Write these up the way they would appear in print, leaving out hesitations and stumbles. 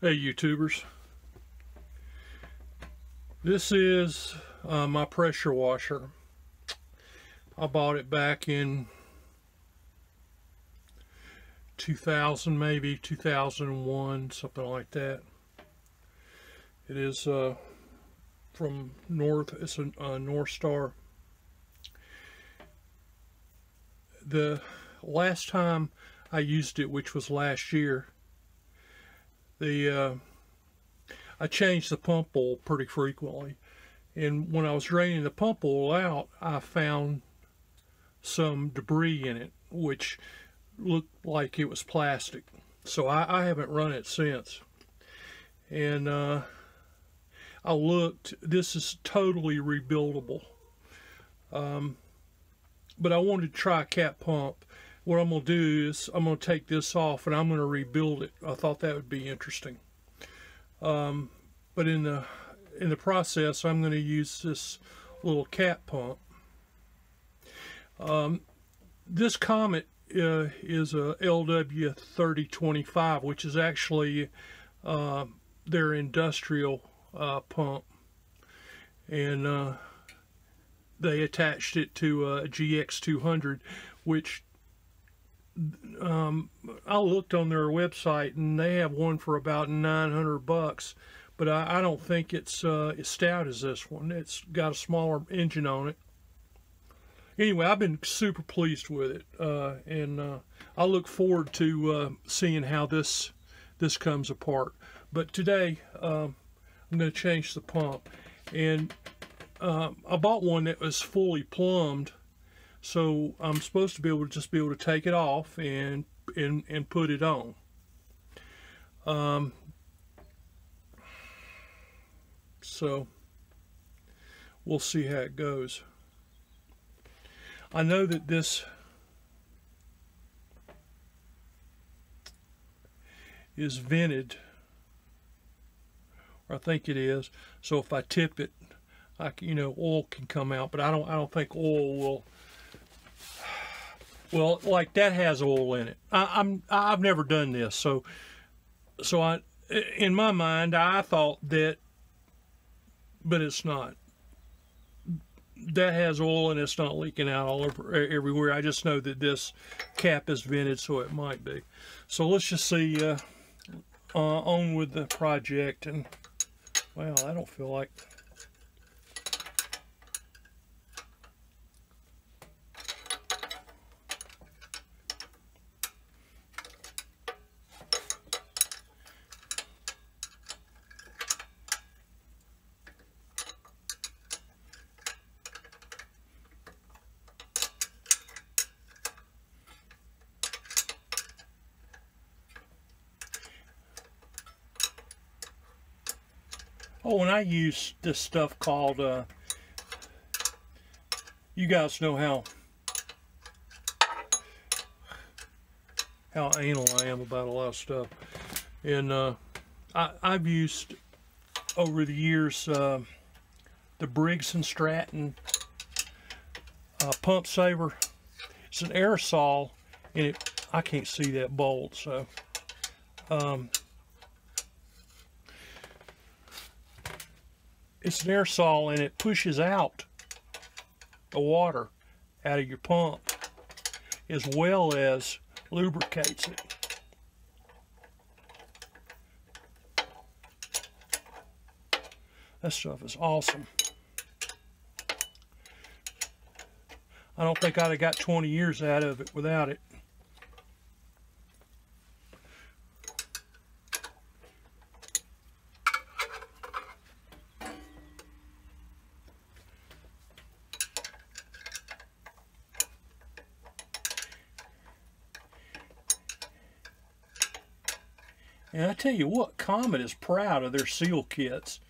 Hey YouTubers, this is my pressure washer. I bought it back in 2000, maybe 2001, something like that. It is from it's a North Star. The last time I used it, which was last year, I changed the pump oil pretty frequently, and when I was draining the pump oil out, I found some debris in it which looked like it was plastic. So I haven't run it since, and I looked. This is totally rebuildable, but I wanted to try a cat pump. What I'm going to do is I'm going to take this off and I'm going to rebuild it. I thought that would be interesting. But in the process, I'm going to use this little cat pump. This Comet is a LW3025, which is actually their industrial pump, and they attached it to a GX200, which I looked on their website and they have one for about $900, but I don't think it's as stout as this one. It's got a smaller engine on it. Anyway, I've been super pleased with it, and I look forward to seeing how this comes apart. But today I'm going to change the pump, and I bought one that was fully plumbed. So I'm supposed to be able to take it off and put it on. So we'll see how it goes. I know that this is vented, or I think it is. So if I tip it, oil can come out. But I don't think oil will. Well, like that has oil in it. I've never done this, so in my mind I thought that, but it's not. That has oil and it's not leaking out all over everywhere. I just know that this cap is vented, so it might be. So let's just see on with the project. And well, I don't feel like. Oh, and I use this stuff called, you guys know how anal I am about a lot of stuff. And I've used, over the years, the Briggs & Stratton Pump Saver. It's an aerosol, and I can't see that bolt, so... it's an aerosol, and it pushes out the water out of your pump as well as lubricates it. That stuff is awesome. I don't think I'd have got 20 years out of it without it. And I tell you what, Comet is proud of their seal kits.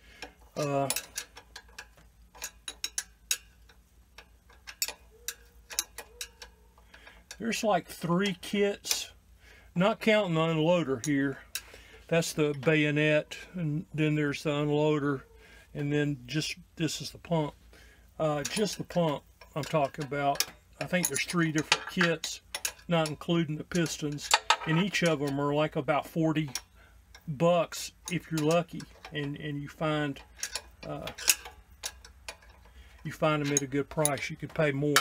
There's like 3 kits, not counting the unloader here. That's the bayonet, and then there's the unloader, and then this is the pump. Just the pump I'm talking about. I think there's 3 different kits, not including the pistons, and each of them are like about $40 bucks if you're lucky, and you find them at a good price. You could pay more.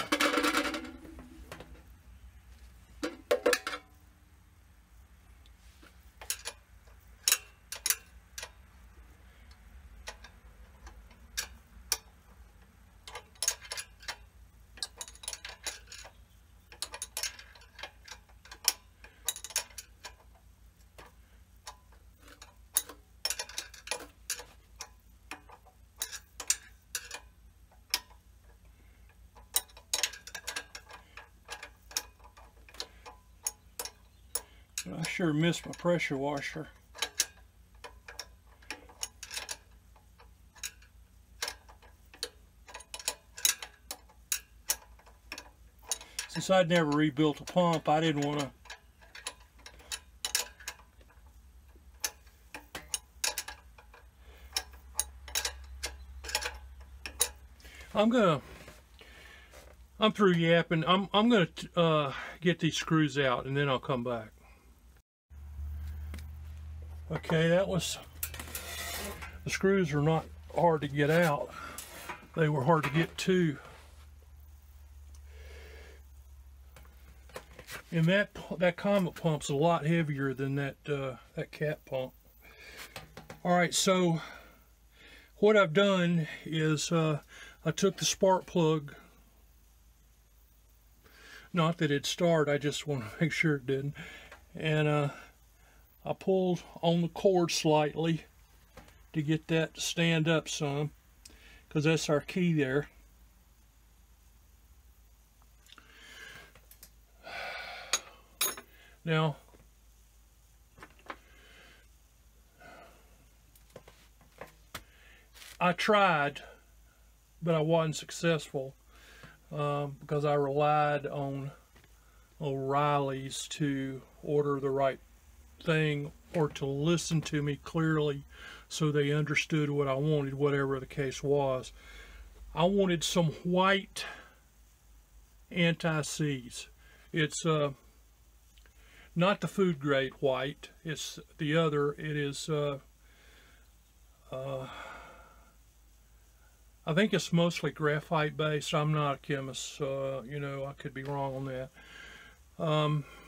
I sure miss my pressure washer. Since I'd never rebuilt a pump, I didn't want to I'm through yapping. I'm gonna get these screws out, and then I'll come back. Okay, the screws are not hard to get out. They were hard to get to. And that Comet pump's a lot heavier than that Cat pump. All right, so what I've done is I took the spark plug. Not that it'd start, I just want to make sure it didn't. And I pulled on the cord slightly to get that to stand up some, because that's our key there. Now, I tried, but I wasn't successful because I relied on O'Reilly's to order the right thing or to listen to me clearly so they understood what I wanted, whatever the case was. I wanted some white anti-seize. It's not the food grade white, it's the other. It is I think it's mostly graphite based. I'm not a chemist, so you know, I could be wrong on that.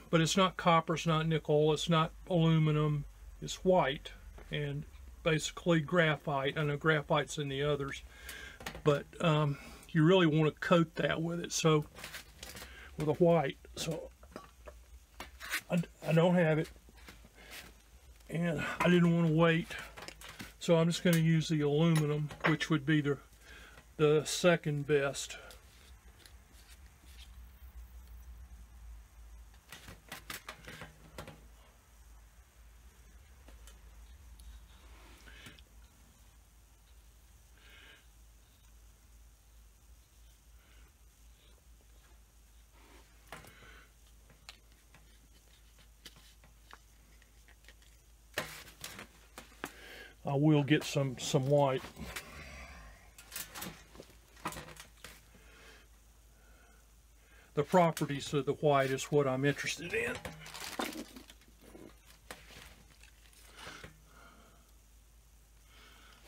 But it's not copper, it's not nickel, it's not aluminum, it's white and basically graphite. I know graphite's in the others, but you really want to coat that with it, so with a white. So I don't have it, and I didn't want to wait, so I'm just going to use the aluminum, which would be the second best. I will get some white. The properties of the white is what I'm interested in.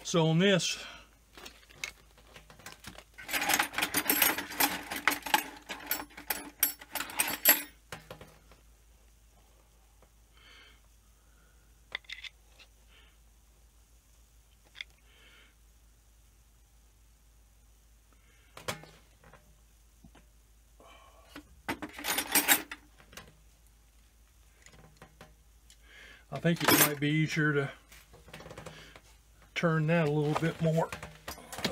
So on this, I think it might be easier to turn that a little bit more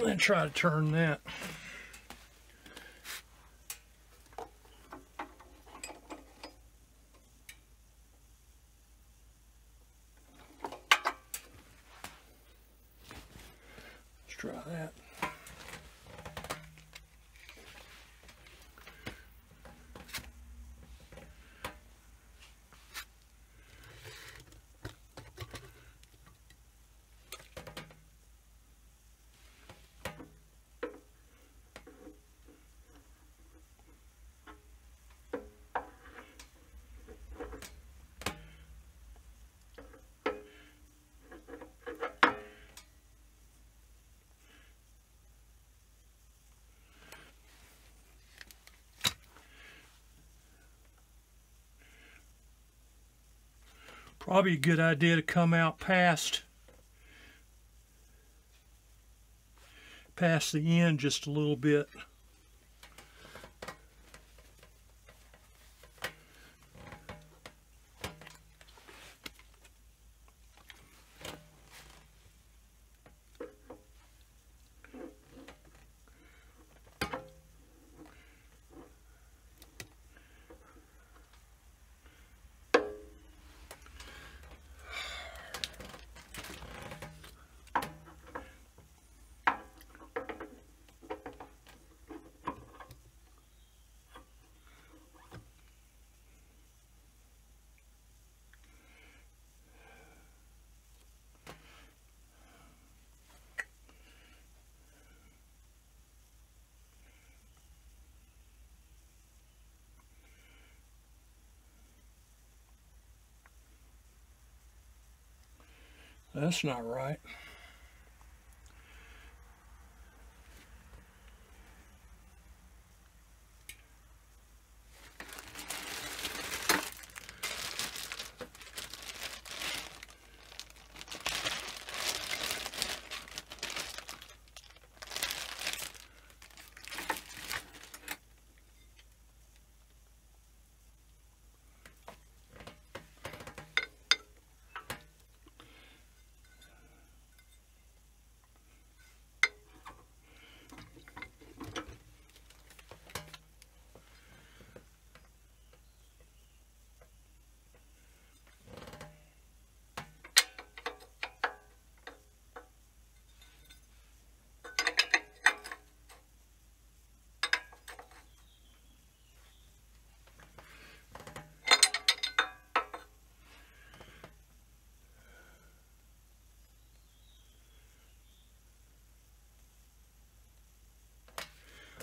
than try to turn that. Let's try that. Probably a good idea to come out past the end just a little bit. That's not right.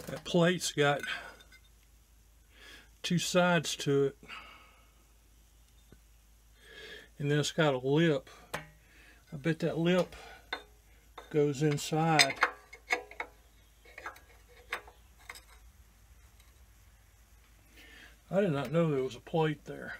That plate's got two sides to it, and then it's got a lip. I bet that lip goes inside. I did not know there was a plate there.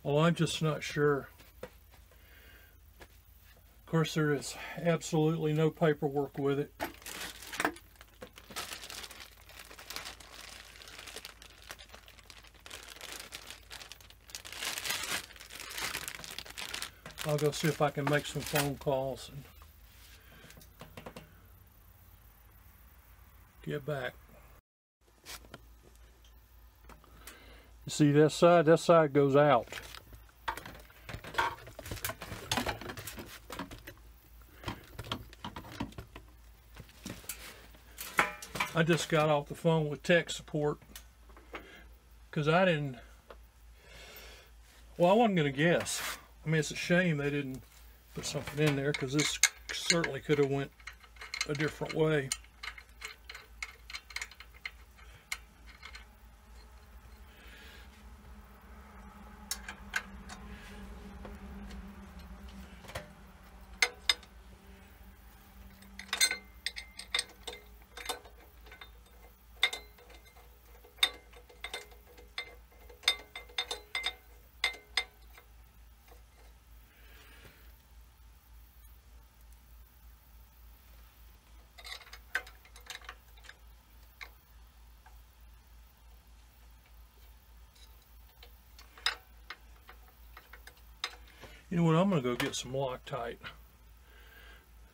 Well, I'm just not sure. Of course, there is absolutely no paperwork with it. I'll go see if I can make some phone calls and get back. You see that side? That side goes out. I just got off the phone with tech support because I didn't, well, I wasn't going to guess. I mean, it's a shame they didn't put something in there because this certainly could have went a different way. You know what, I'm going to go get some Loctite.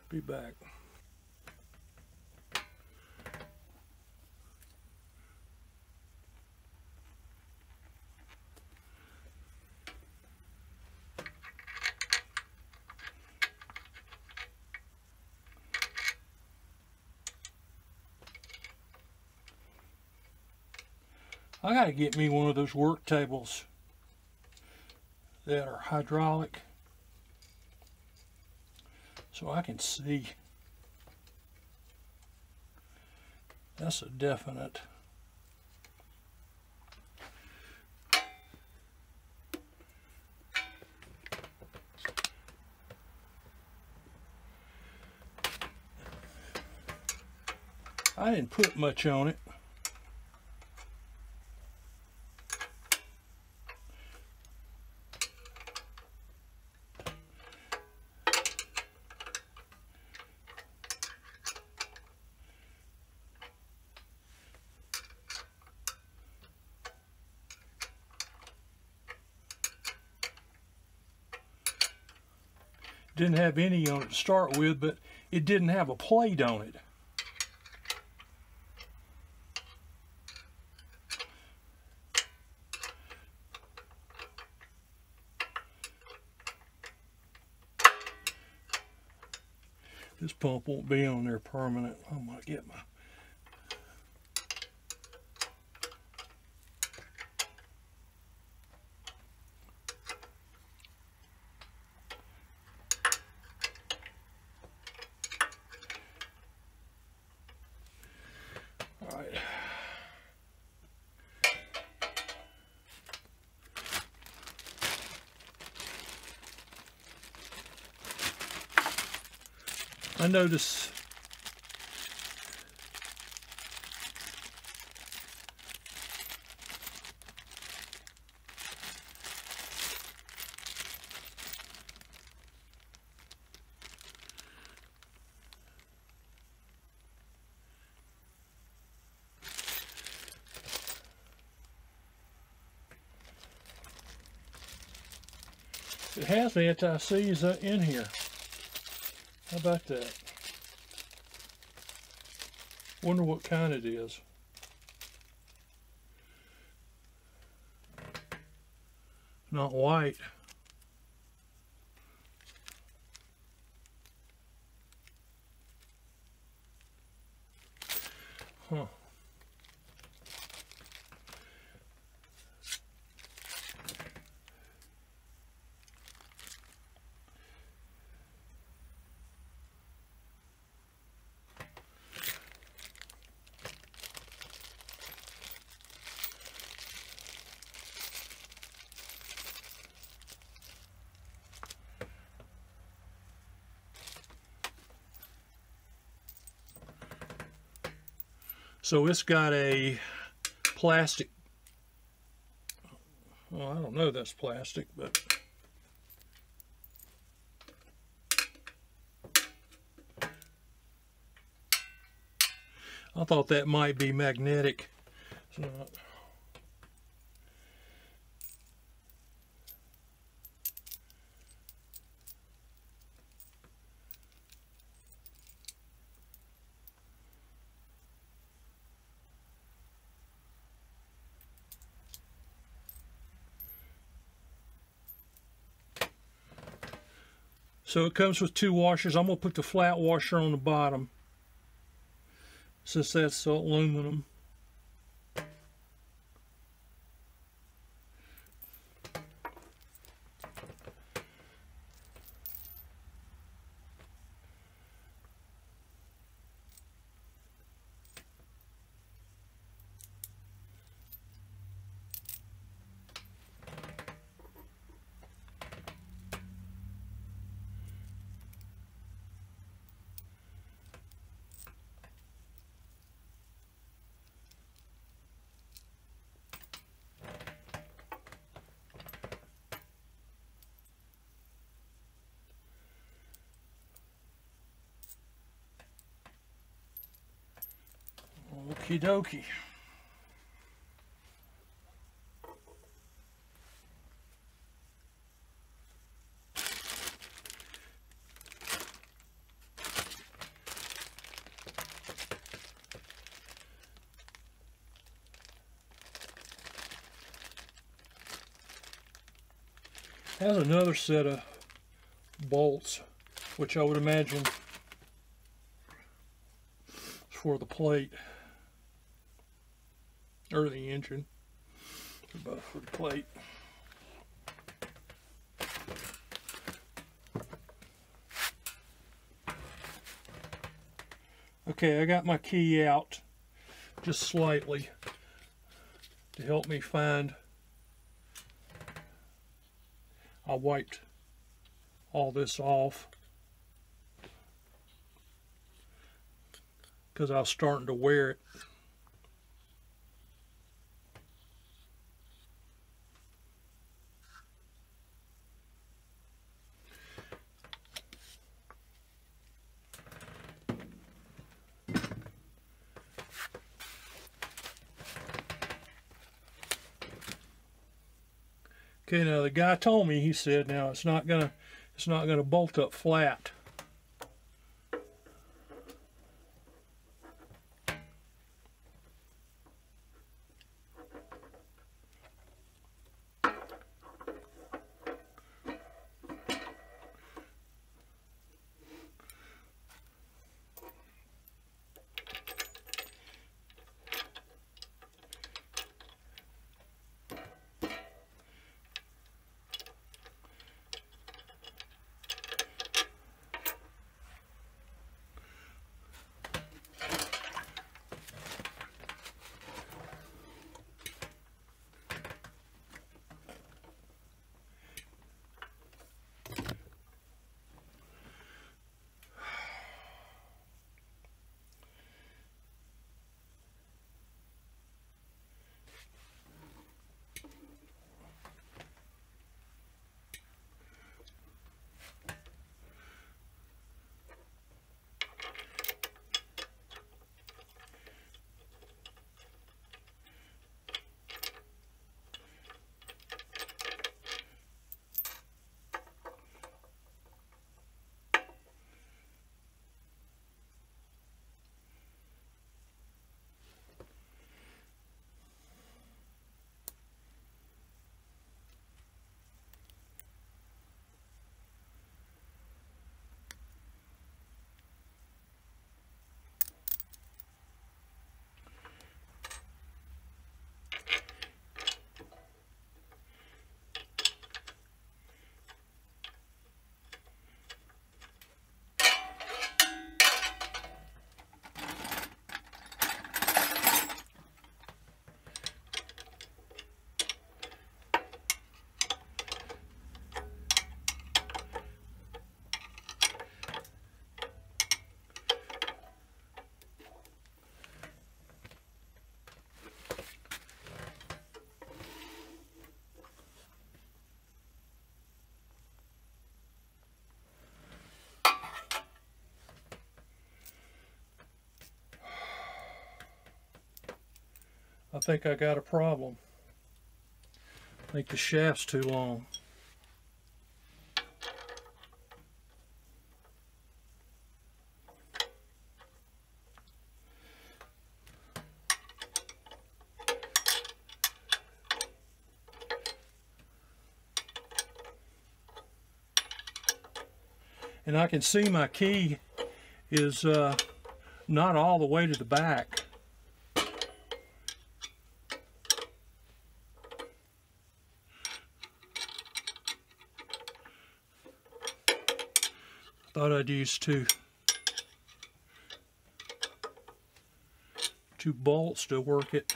Be back. I got to get me one of those work tables that are hydraulic so I can see. That's a definite. I didn't put much on it. Didn't have any on it to start with, but it didn't have a plate on it. This pump won't be on there permanent. I'm gonna get my I notice it has anti-seize in here. How about that? Wonder what kind it is. Not white. Huh. So it's got a plastic, well, I don't know that's plastic, but I thought that might be magnetic. It's not. So it comes with 2 washers. I'm going to put the flat washer on the bottom since that's aluminum. Okie dokie. Has another set of bolts, which I would imagine is for the plate or the engine. They're both for the plate. Okay, I got my key out just slightly to help me find. I wiped all this off because I was starting to wear it. Okay, now the guy told me, he said, now it's not gonna bolt up flat. I think I got a problem. I think the shaft's too long. And I can see my key is not all the way to the back. Thought I'd use two bolts to work it.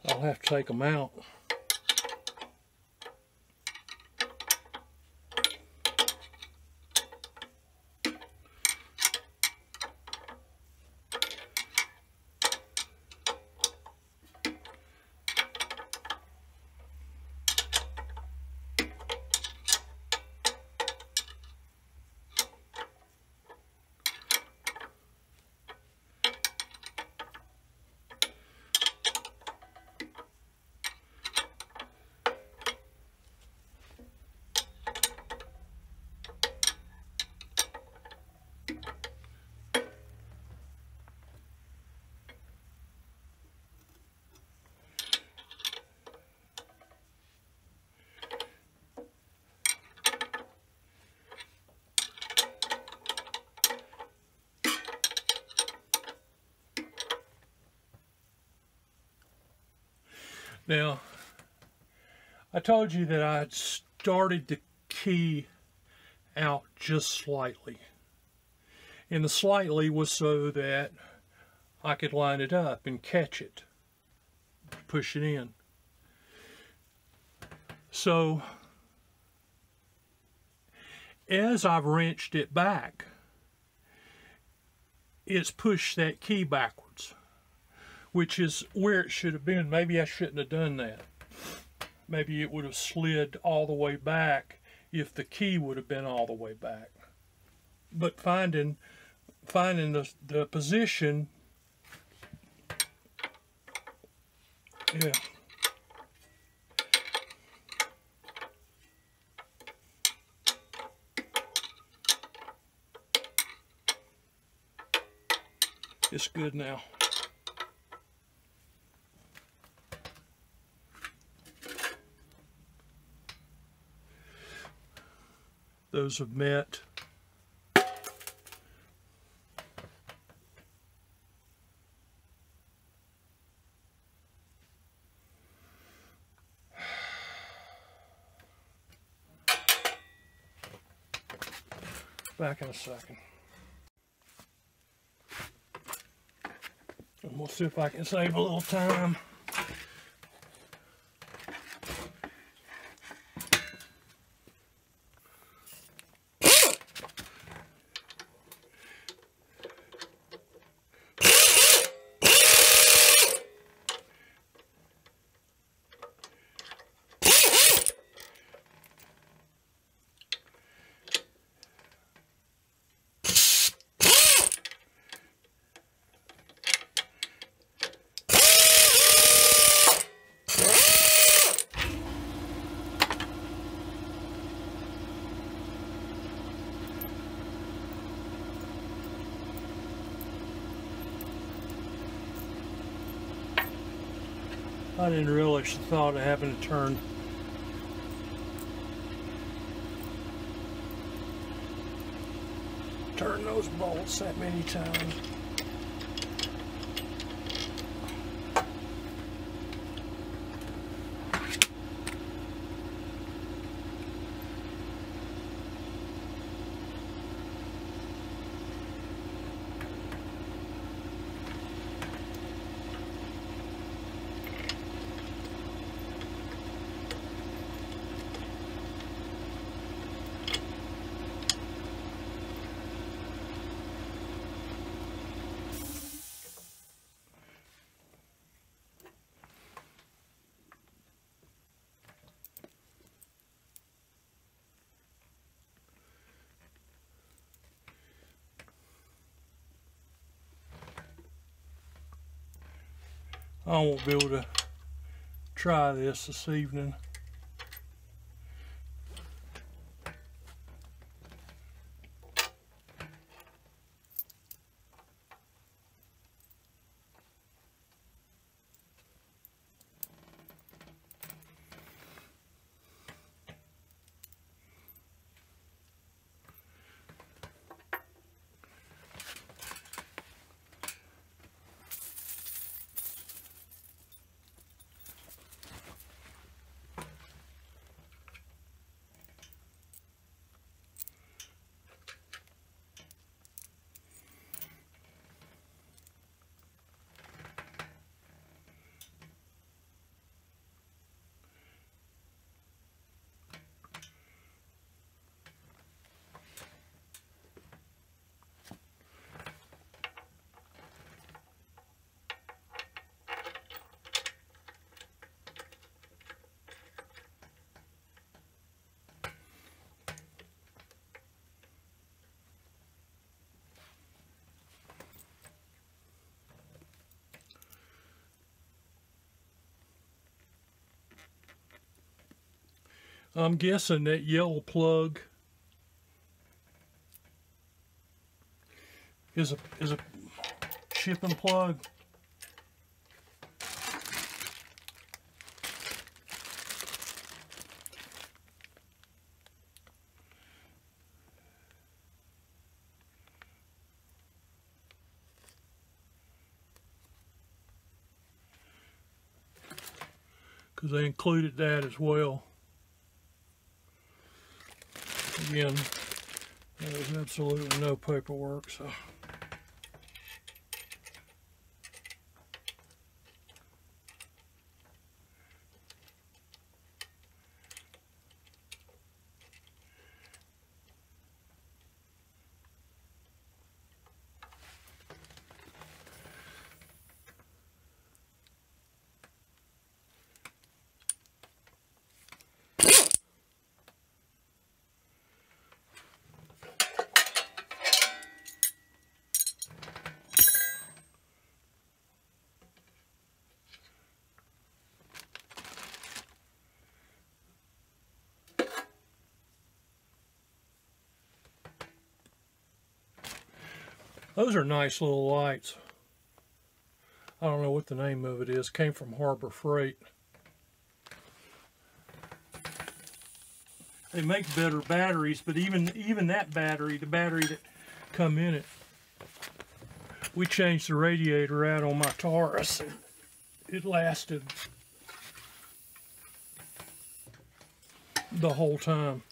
I'll have to take them out. Now, I told you that I had started the key out just slightly. And the slightly was so that I could line it up and catch it, push it in. So, as I've wrenched it back, it's pushed that key backwards, which is where it should have been. Maybe I shouldn't have done that. Maybe it would have slid all the way back if the key would have been all the way back. But finding the position, yeah. It's good now. Those have met. Back in a second. And we'll see if I can save a little time. I didn't relish the thought of having to turn those bolts that many times. I won't be able to try this evening. I'm guessing that yellow plug is a shipping plug. Because they included that as well. Again, there's absolutely no paperwork, so. Those are nice little lights. I don't know what the name of it is. Came from Harbor Freight. They make better batteries, but even that battery, the battery that come in it, we changed the radiator out on my Taurus, and it lasted the whole time.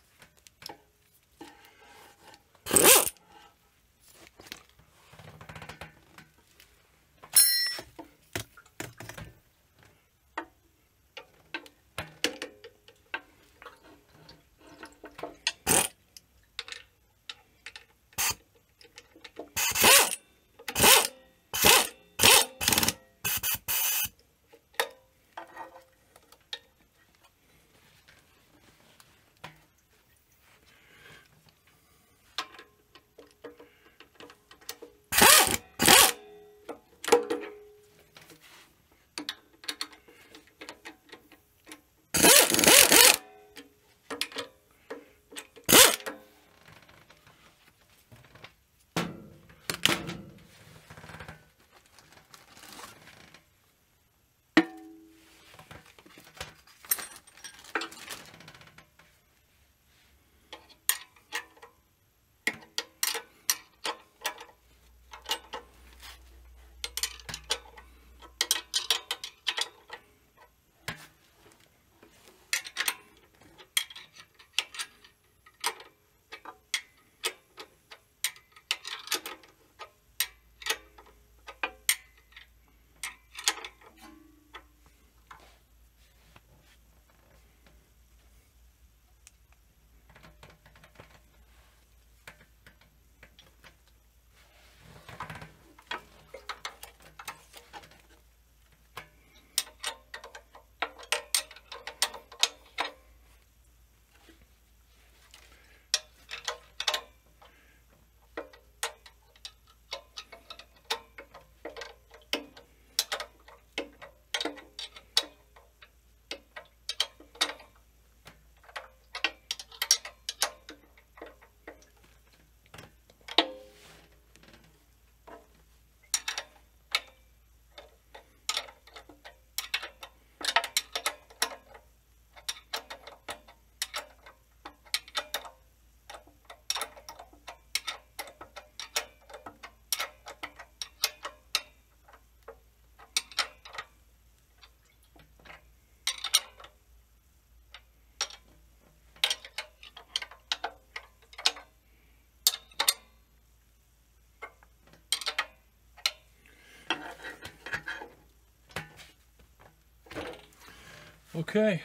Okay,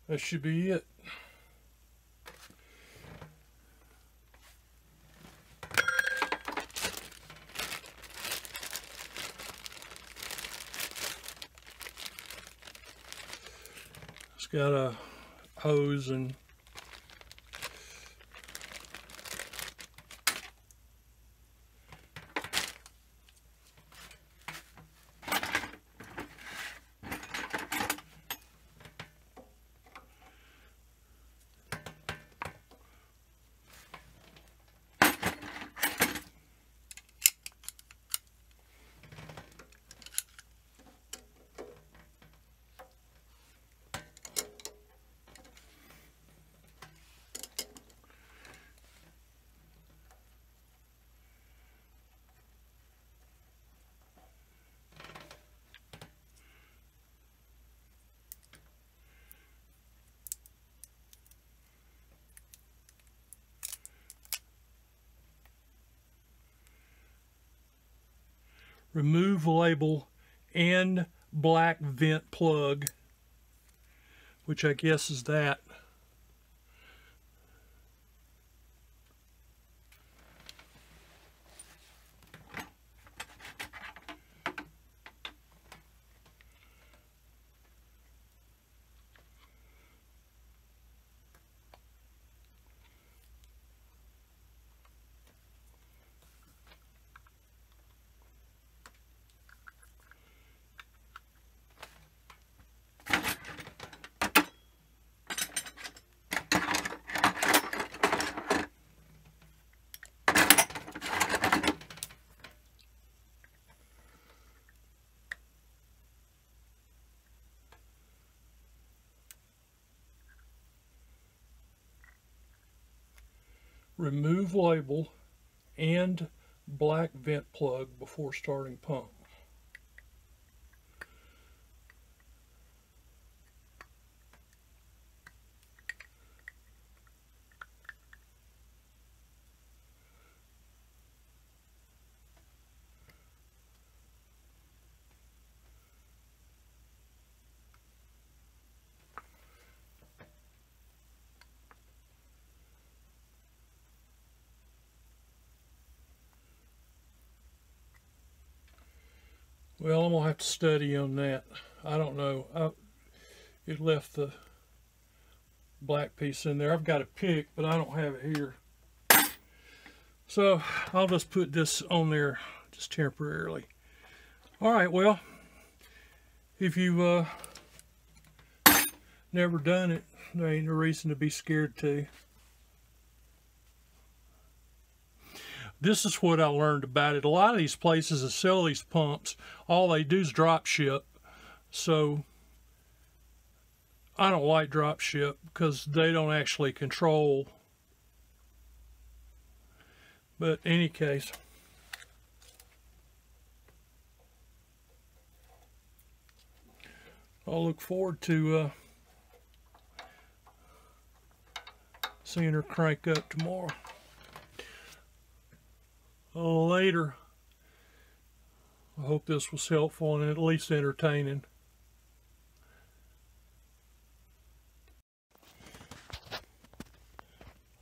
that should be it. It's got a hose and remove label and black vent plug, which I guess is that. Remove label and black vent plug before starting pump. Well, I'm going to have to study on that. I don't know. It left the black piece in there. I've got a pick, but I don't have it here. So I'll just put this on there just temporarily. All right, well, if you've never done it, there ain't no reason to be scared to. This is what I learned about it. A lot of these places that sell these pumps, all they do is drop ship. So I don't like drop ship because they don't actually control. But in any case, I'll look forward to seeing her crank up tomorrow. Later. I hope this was helpful and at least entertaining.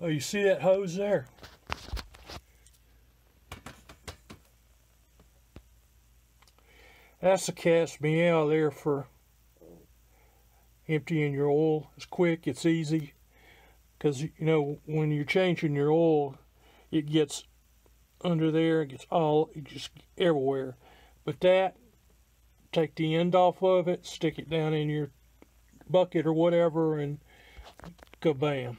Oh, you see that hose there? That's the cat's meow there for emptying your oil. It's quick, it's easy. Because, you know, when you're changing your oil, it gets under there, it just everywhere. But that, take the end off of it, stick it down in your bucket or whatever, and kabam.